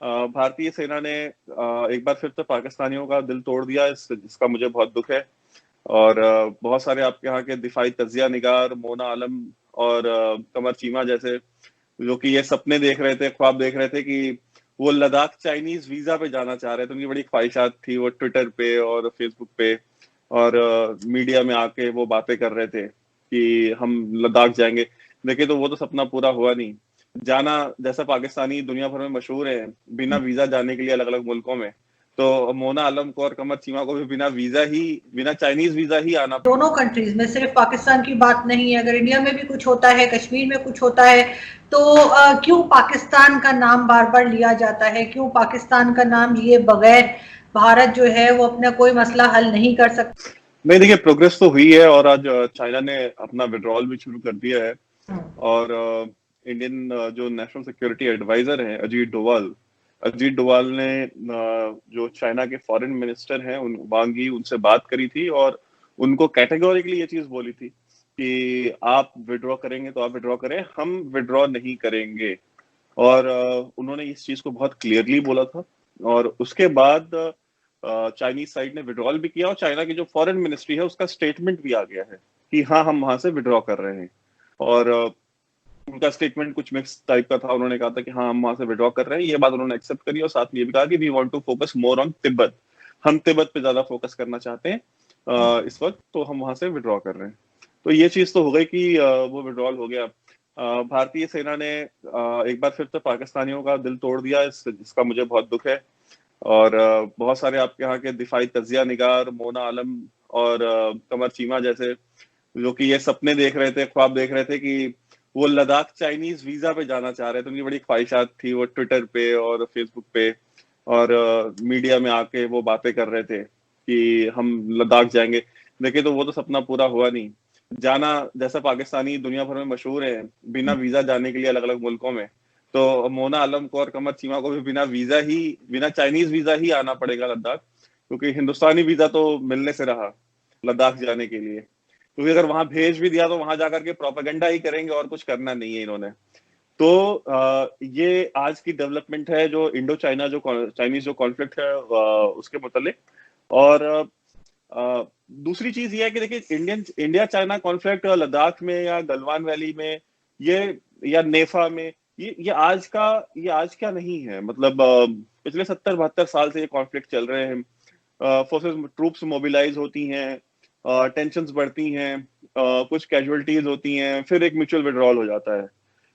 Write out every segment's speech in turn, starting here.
भारतीय सेना ने एक बार फिर से पाकिस्तानियों का दिल तोड़ दिया, इसका मुझे बहुत दुख है। और बहुत सारे आपके यहाँ के दिफाई तजिया निगार मोना आलम और कमर चीमा जैसे, जो कि ये सपने देख रहे थे, ख्वाब देख रहे थे कि वो लद्दाख चाइनीज वीजा पे जाना चाह रहे थे। उनकी बड़ी ख्वाहिशात थी, वो ट्विटर पे और फेसबुक पे और मीडिया में आके वो बातें कर रहे थे कि हम लद्दाख जाएंगे। देखिए, तो वो तो सपना पूरा हुआ नहीं। जाना, जैसा पाकिस्तानी दुनिया भर में मशहूर है बिना वीजा जाने के लिए अलग अलग मुल्कों में, तो मोना आलम को और कमर चीमा को भी बिना चाइनीज वीजा ही आना। दोनों कंट्रीज में, सिर्फ पाकिस्तान की बात नहीं है, अगर इंडिया में भी कुछ होता है, कश्मीर में कुछ होता है, तो क्यों पाकिस्तान का नाम बार बार लिया जाता है? क्यों पाकिस्तान का नाम लिए बगैर भारत जो है वो अपना कोई मसला हल नहीं कर सकता? नहीं, देखिए, प्रोग्रेस तो हुई है और आज चाइना ने अपना विड्रॉल भी शुरू कर दिया है। और इंडियन जो नेशनल सिक्योरिटी एडवाइजर हैं अजीत डोवाल ने जो चाइना के फॉरेन मिनिस्टर हैं वांग यी, उनसे बात करी थी और उनको कैटेगोरिकली ये चीज बोली थी कि आप विड्रॉ करेंगे तो आप विड्रॉ करें, हम विड्रॉ नहीं करेंगे। और उन्होंने इस चीज को बहुत क्लियरली बोला था। और उसके बाद चाइनीज साइड ने विड्रॉल भी किया और चाइना की जो फॉरेन मिनिस्ट्री है उसका स्टेटमेंट भी आ गया है कि हाँ, हम वहां से विड्रॉ कर रहे हैं। और उनका स्टेटमेंट कुछ मिक्स टाइप का था। उन्होंने कहा था कि हाँ, हम वहां से विड्रॉ कर रहे हैं, ये बात उन्होंने एक्सेप्ट करी और साथ में ये भी कहा कि we want to focus more on Tibet, हम तिब्बत पे ज्यादा फोकस करना चाहते हैं इस वक्त, तो हम वहां से विड्रॉ कर रहे हैं। तो ये चीज तो हो गई कि वो विड्रॉल हो गया। भारतीय सेना ने एक बार फिर से पाकिस्तानियों का दिल तोड़ दिया, इसका मुझे बहुत दुख है। और बहुत सारे आपके यहाँ के दिफाई तजिया निगार मोना आलम और कमर चीमा जैसे, जो कि ये सपने देख रहे थे, ख्वाब देख रहे थे कि वो लद्दाख चाइनीज वीजा पे जाना चाह रहे थे। उनकी बड़ी ख्वाहिशात थी, वो ट्विटर पे और फेसबुक पे और मीडिया में आके वो बातें कर रहे थे कि हम लद्दाख जाएंगे। देखिए, तो वो तो सपना पूरा हुआ नहीं। जाना, जैसा पाकिस्तानी दुनिया भर में मशहूर है बिना वीजा जाने के लिए अलग अलग मुल्कों में, तो मोना आलम को और कमर चीमा को भी बिना चाइनीज वीजा ही आना पड़ेगा लद्दाख, क्योंकि हिंदुस्तानी वीजा तो मिलने से रहा लद्दाख जाने के लिए। क्योंकि अगर वहां भेज भी दिया तो वहां जाकर के प्रोपेगेंडा ही करेंगे और कुछ करना नहीं है इन्होंने। तो ये आज की डेवलपमेंट है जो इंडो चाइना जो चाइनीज जो कॉन्फ्लिक्ट है उसके मुतालिक। और दूसरी चीज ये है कि देखिए, इंडिया चाइना कॉन्फ्लिक्ट लद्दाख में या गलवान वैली में, ये या नेफा में, ये आज का नहीं है। मतलब पिछले 70-72 साल से ये कॉन्फ्लिक्ट चल रहे हैं। फोर्सेस ट्रूप्स मोबिलाइज होती हैं, टेंशन्स बढ़ती हैं, कुछ कैजुअलिटीज होती हैं, फिर एक म्यूचुअल विड्रॉल हो जाता है।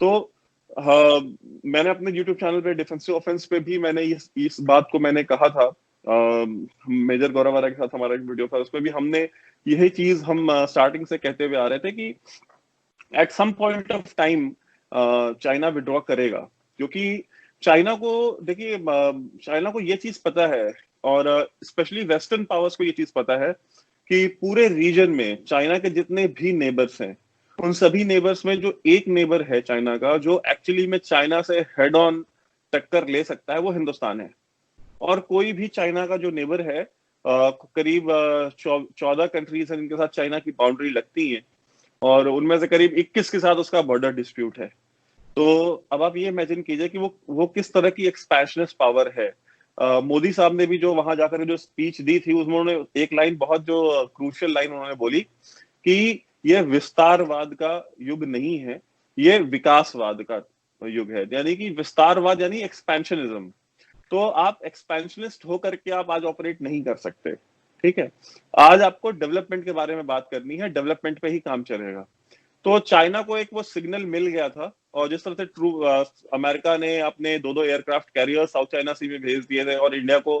तो हाँ, मैंने अपने YouTube चैनल पे डिफेंसिव ऑफेंस पे भी मैंने इस बात को मैंने कहा था। मेजर गौरव आरा के साथ हमारा एक वीडियो था, उसमें भी हमने यही चीज हम स्टार्टिंग से कहते हुए आ रहे थे कि at some point of time China withdraw करेगा। क्योंकि चाइना को, देखिए, चाइना को ये चीज पता है और स्पेशली वेस्टर्न पावर्स को ये चीज पता है कि पूरे रीजन में चाइना के जितने भी नेबर्स हैं, उन सभी नेबर्स में जो एक नेबर है चाइना का जो एक्चुअली में चाइना से हेड ऑन टक्कर ले सकता है, वो हिंदुस्तान है। और कोई भी चाइना का जो नेबर है, करीब 14 कंट्रीज हैं जिनके साथ चाइना की बाउंड्री लगती है और उनमें से करीब 21 के साथ उसका बॉर्डर डिस्प्यूट है। तो अब आप ये इमेजिन कीजिए कि वो किस तरह की एक्सपैंशनिस्ट पावर है। मोदी साहब ने भी जो वहां जाकर जो स्पीच दी थी, उसमें उन्होंने एक लाइन, बहुत जो क्रूशियल लाइन उन्होंने बोली कि ये विस्तारवाद का युग नहीं है, ये विकासवाद का युग है। यानी कि विस्तारवाद यानी एक्सपेंशनिज्म। तो आप एक्सपेंशनिस्ट होकर के आप आज ऑपरेट नहीं कर सकते। ठीक है, आज आपको डेवलपमेंट के बारे में बात करनी है, डेवलपमेंट पे ही काम चलेगा। तो चाइना को एक वो सिग्नल मिल गया था। और जिस तरह से अमेरिका ने अपने 2-2 एयरक्राफ्ट कैरियर साउथ चाइना सी में भेज दिए थे और इंडिया को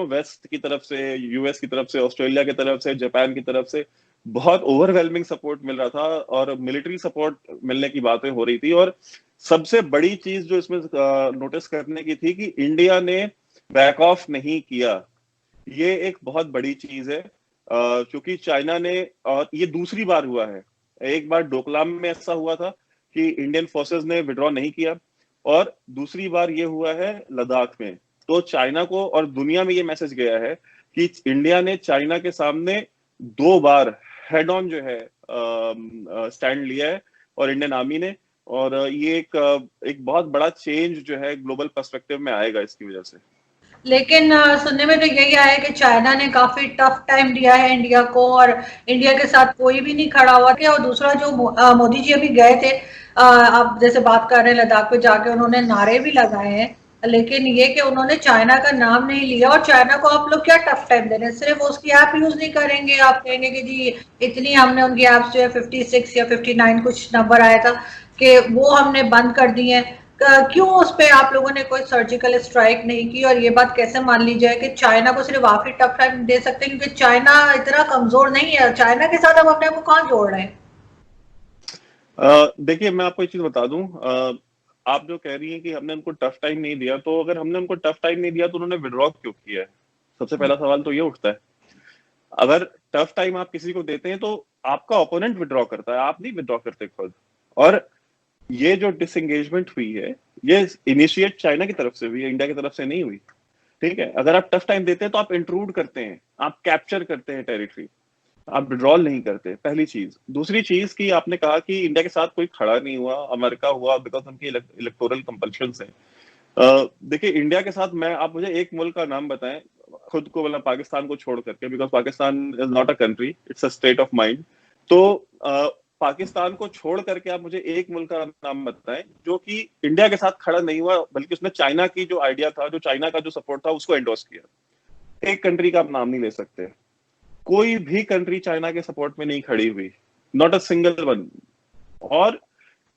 वेस्ट की तरफ से, यूएस की तरफ से, ऑस्ट्रेलिया की तरफ से, जापान की तरफ से बहुत ओवरवेलमिंग सपोर्ट मिल रहा था और मिलिट्री सपोर्ट मिलने की बातें हो रही थी। और सबसे बड़ी चीज जो इसमें नोटिस करने की थी कि इंडिया ने बैक ऑफ नहीं किया। ये एक बहुत बड़ी चीज है क्योंकि चाइना ने, और ये दूसरी बार हुआ है, एक बार डोकलाम में ऐसा हुआ था कि इंडियन फोर्सेस ने विड्रॉ नहीं किया और दूसरी बार ये हुआ है लद्दाख में। तो चाइना को और दुनिया में ये मैसेज गया है कि इंडिया ने चाइना के सामने 2 बार हेड ऑन जो है स्टैंड लिया है और इंडियन आर्मी ने। और ये एक बहुत बड़ा चेंज जो है ग्लोबल पर्सपेक्टिव में आएगा इसकी वजह से। लेकिन सुनने में तो यही आया कि चाइना ने काफी टफ टाइम दिया है इंडिया को, और इंडिया के साथ कोई भी नहीं खड़ा हुआ था। और दूसरा जो मोदी जी अभी गए थे, आप जैसे बात कर रहे हैं लद्दाख पे जाके उन्होंने नारे भी लगाए हैं, लेकिन ये कि उन्होंने चाइना का नाम नहीं लिया। और चाइना को आप लोग क्या टफ टाइम दे रहे हैं? सिर्फ उसकी ऐप यूज नहीं करेंगे, आप कहेंगे कि जी इतनी हमने उनकी ऐप्स जो है 56 या 59 कुछ नंबर आया था कि वो हमने बंद कर दी है। क्यों उस पे आप लोगों ने कोई सर्जिकल स्ट्राइक नहीं की? और ये बात कैसे मान ली जाए कि चाइना को सिर्फ आप ही टफ टाइम दे सकते हैं, क्योंकि चाइना इतना कमजोर नहीं है। चाइना के साथ हम अपने आप को कहाँ जोड़ रहे हैं? देखिए मैं आपको एक चीज बता दूं, आप जो कह रही हैं कि हमने उनको टफ टाइम नहीं दिया, तो अगर हमने उनको टफ टाइम नहीं दिया तो उन्होंने विड्रॉ क्यों किया है? सबसे पहला सवाल तो ये उठता है। अगर टफ टाइम आप किसी को देते हैं तो आपका ओपोनेंट विड्रॉ करता है, आप नहीं विड्रॉ करते खुद। और ये जो डिसएंगेजमेंट हुई है ये इनिशिएट चाइना की तरफ से हुई है, इंडिया की तरफ से नहीं हुई। ठीक है, अगर आप टफ टाइम देते हैं तो आप इंट्रूड करते हैं, आप कैप्चर करते हैं टेरिटरी, आप विड्रॉल नहीं करते, पहली चीज। दूसरी चीज कि आपने कहा कि इंडिया के साथ कोई खड़ा नहीं हुआ, अमेरिका हुआ बिकॉज उनकी इलेक्टोरल कंपल्शन है। देखिए इंडिया के साथ मैं, आप मुझे एक मुल्क का नाम बताएं खुद को, मतलब पाकिस्तान को छोड़ करके, because Pakistan is not a country, it's a state of mind. तो पाकिस्तान को छोड़ करके आप मुझे एक मुल्क का नाम बताएं जो कि इंडिया के साथ खड़ा नहीं हुआ, बल्कि उसने चाइना की जो आइडिया था, जो चाइना का जो सपोर्ट था, उसको एंडोर्स किया। एक कंट्री का आप नाम नहीं ले सकते। कोई भी कंट्री चाइना के सपोर्ट में नहीं खड़ी हुई, नॉट अ सिंगल वन। और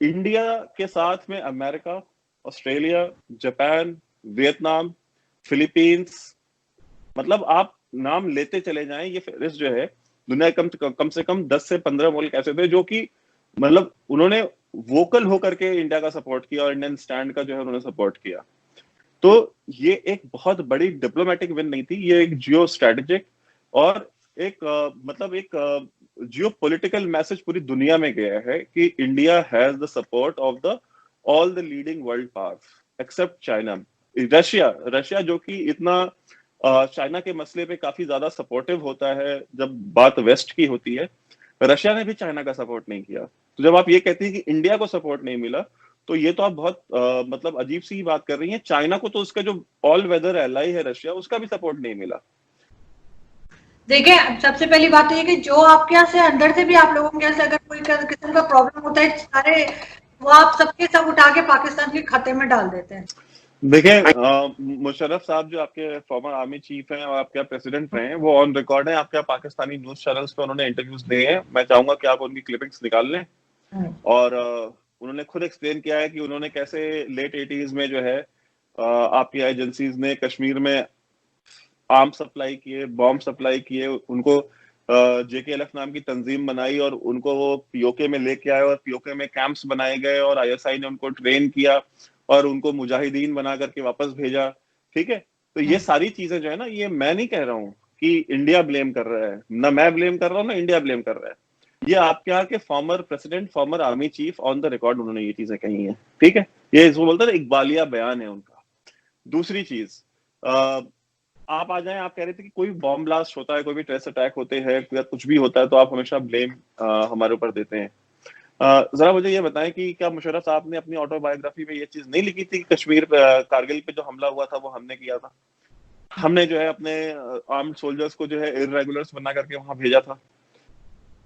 इंडिया के साथ में America, Australia, Japan, Vietnam, Philippines, मतलब आप नाम लेते चले जाएं, ये फेरिस्त जो है दुनिया कम से कम 10 से 15 मुल्क ऐसे थे जो कि मतलब उन्होंने वोकल होकर के इंडिया का सपोर्ट किया और इंडियन स्टैंड का जो है उन्होंने सपोर्ट किया। तो ये एक बहुत बड़ी डिप्लोमेटिक विन नहीं थी, ये एक जियो स्ट्रेटेजिक और एक मतलब एक जियो पॉलिटिकल मैसेज पूरी दुनिया में गया है कि India has the support of the all the leading world powers accept China. Russia जो कि इतना चाइना के मसले पे काफी ज्यादा सपोर्टिव होता है जब बात वेस्ट की होती है, रशिया ने भी चाइना का सपोर्ट नहीं किया। तो जब आप ये कहती हैं कि इंडिया को सपोर्ट नहीं मिला, तो ये तो आप बहुत मतलब अजीब सी बात कर रही हैं। चाइना को तो उसका जो ऑल वेदर एलाई है रशिया, उसका भी सपोर्ट नहीं मिला। देखिए सबसे पहली बात तो ये कि जो आपके यहाँ से अंदर से भी आप लोगों के यहाँ से अगर कोई किस्म का प्रॉब्लम होता है, सारे वो आप सबके सब उठा के पाकिस्तान के खाते में डाल देते हैं। देखिए मुशर्रफ साहब जो आपके फॉर्मर आर्मी चीफ हैं और आपके प्रेसिडेंट रहे हैं, वो ऑन रिकॉर्ड है, आपके पाकिस्तानी न्यूज चैनल्स पे उन्होंने इंटरव्यूज दिए हैं। मैं चाहूंगा कि आप उनकी क्लिपिंग्स निकाल लें। और उन्होंने खुद एक्सप्लेन किया है कि उन्होंने कैसे लेट 80s में जो है आपकी एजेंसीज ने कश्मीर में आर्म सप्लाई किए, बॉम्ब सप्लाई किए, उनको JKLF नाम की तंजीम बनाई और उनको वो पीओके में लेके आए और पीओके में कैंप्स बनाए गए और ISI ने उनको ट्रेन किया और उनको मुजाहिदीन बना करके वापस भेजा। ठीक है, तो ये सारी चीजें जो है ना, ये मैं नहीं कह रहा हूँ कि इंडिया ब्लेम कर रहा है, ना मैं ब्लेम कर रहा हूँ ना इंडिया ब्लेम कर रहा है। ये आपके यहाँ के former president, farmer army chief on the record उन्होंने ये चीजें कही हैं। ठीक है, ये इसको बोलते हैं इकबालिया बयान है उनका। दूसरी चीज, आप आ जाएं, आप कह रहे थे कि कोई बॉम्ब ब्लास्ट होता है, कोई भी टेररिस्ट अटैक होते हैं या कुछ भी होता है तो आप हमेशा ब्लेम हमारे ऊपर देते हैं। जरा मुझे ये बताएं कि क्या मुशर्रफ साहब ने अपनी ऑटोबायोग्राफी में ये चीज नहीं लिखी थी कि कश्मीर कारगिल पे जो हमला हुआ था वो हमने किया था, हमने जो है अपने आर्म्ड सोल्जर्स को जो है इर्रेगुलर्स बना करके वहां भेजा था?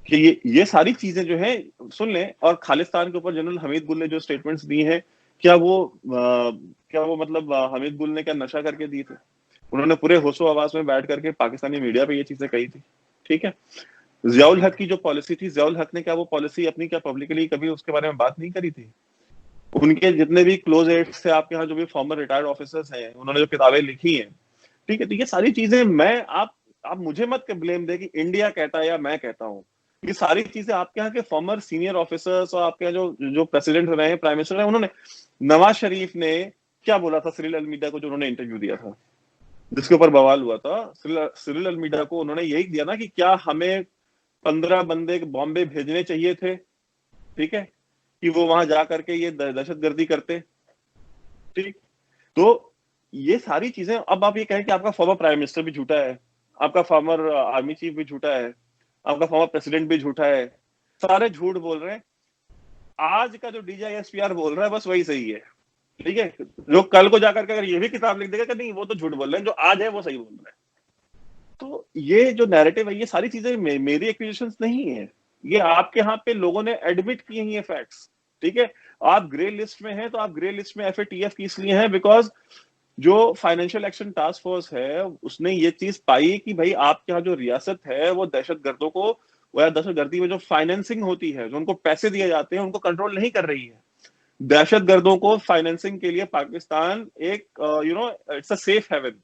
कि ये सारी चीजें जो है सुन लें। और खालिस्तान के ऊपर जनरल हमीद गुल ने जो स्टेटमेंट्स दी हैं, क्या वो मतलब हमीद गुल ने क्या नशा करके दी थी? उन्होंने पूरे होशो आवाज में बैठ करके पाकिस्तानी मीडिया पे ये चीजें कही थी। ठीक है, जियाउल हक की जो पॉलिसी थी, जियाउल हक ने क्या वो पॉलिसी अपनी क्या पब्लिकली कभी उसके बारे में बात नहीं करी थी? उनके जितने भी क्लोज एड्स थे आपके यहाँ, जो भी फॉर्मर रिटायर्ड ऑफिसर्स हैं, उन्होंने जो किताबें लिखी हैं, ठीक है, तो ये सारी चीजें मैं आप मुझे मत ब्लेम दे कि इंडिया कहता है या मैं कहता हूँ। ये सारी चीजें आपके यहाँ के फॉर्मर सीनियर ऑफिसर्स और आपके यहाँ जो प्रेसिडेंट रहे हैं, प्राइम मिनिस्टर रहे, उन्होंने, नवाज शरीफ ने क्या बोला था सिरिल अलमीडा को जो उन्होंने इंटरव्यू दिया था, जिसके ऊपर बवाल हुआ था? सिरिल अलमीडा को उन्होंने यही दिया ना कि क्या हमें 15 बंदे बॉम्बे भेजने चाहिए थे, ठीक है, कि वो वहां जा करके ये दहशतगर्दी करते। ठीक, तो ये सारी चीजें, अब आप ये कहें कि आपका फॉर्मर प्राइम मिनिस्टर भी झूठा है, आपका फॉर्मर आर्मी चीफ भी झूठा है, आपका फॉर्मर प्रेसिडेंट भी झूठा है, सारे झूठ बोल रहे हैं। आज का जो DJI-SPR बोल रहा है बस वही सही है, ठीक है। जो कल को जाकर के अगर ये भी किताब लिख देगा कि नहीं वो तो झूठ बोल रहे हैं, जो आज है वो सही बोल रहे हैं। तो ये जो नैरेटिव है, ये सारी चीजें मेरी एक्विजिशंस नहीं है, ये आपके यहाँ पे लोगों ने एडमिट किए हैं ये फैक्ट्स, ठीक है। आप ग्रे लिस्ट में हैं, तो आप ग्रे लिस्ट में FATF की इसलिए हैं बिकॉज जो फाइनेंशियल एक्शन टास्क फोर्स है उसने ये चीज पाई कि भाई आपके यहाँ जो रियासत है वो दहशतगर्दों को, या दहशतगर्दी में जो फाइनेंसिंग होती है, जो उनको पैसे दिए जाते हैं, उनको कंट्रोल नहीं कर रही है। दहशतगर्दों को फाइनेंसिंग के लिए पाकिस्तान एक इट्स अ सेफ हेवन,